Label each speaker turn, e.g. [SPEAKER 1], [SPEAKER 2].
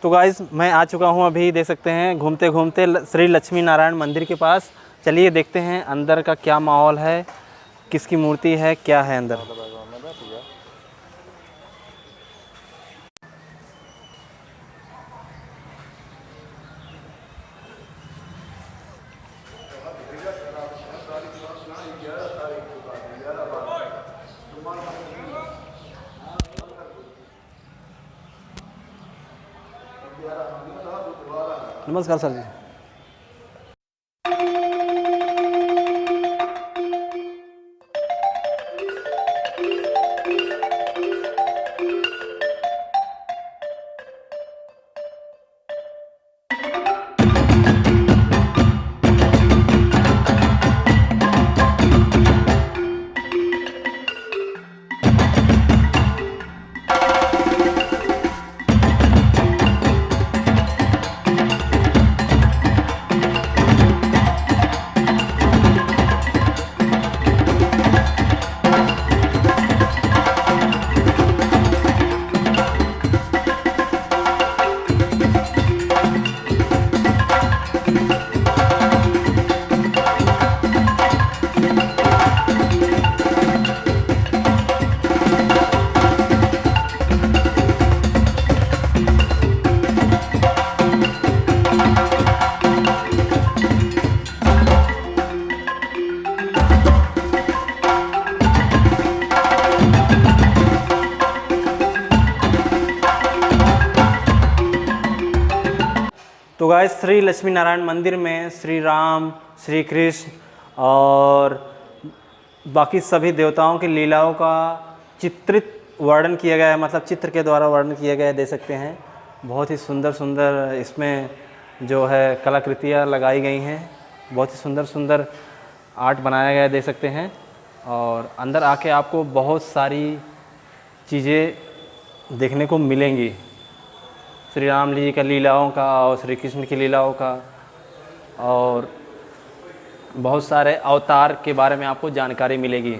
[SPEAKER 1] तो गाइस मैं आ चुका हूँ, अभी देख सकते हैं घूमते घूमते श्री लक्ष्मी नारायण मंदिर के पास। चलिए देखते हैं अंदर का क्या माहौल है, किसकी मूर्ति है, क्या है अंदर। नमस्कार सर जी। तो गाइस श्री लक्ष्मी नारायण मंदिर में श्री राम, श्री कृष्ण और बाकी सभी देवताओं की लीलाओं का चित्रित वर्णन किया गया है, मतलब चित्र के द्वारा वर्णन किया गया है। देख सकते हैं बहुत ही सुंदर सुंदर इसमें जो है कलाकृतियाँ लगाई गई हैं, बहुत ही सुंदर सुंदर आर्ट बनाया गया है, देख सकते हैं। और अंदर आके आपको बहुत सारी चीज़ें देखने को मिलेंगी, श्री राम जी का लीलाओं का और श्री कृष्ण की लीलाओं का, और बहुत सारे अवतार के बारे में आपको जानकारी मिलेगी।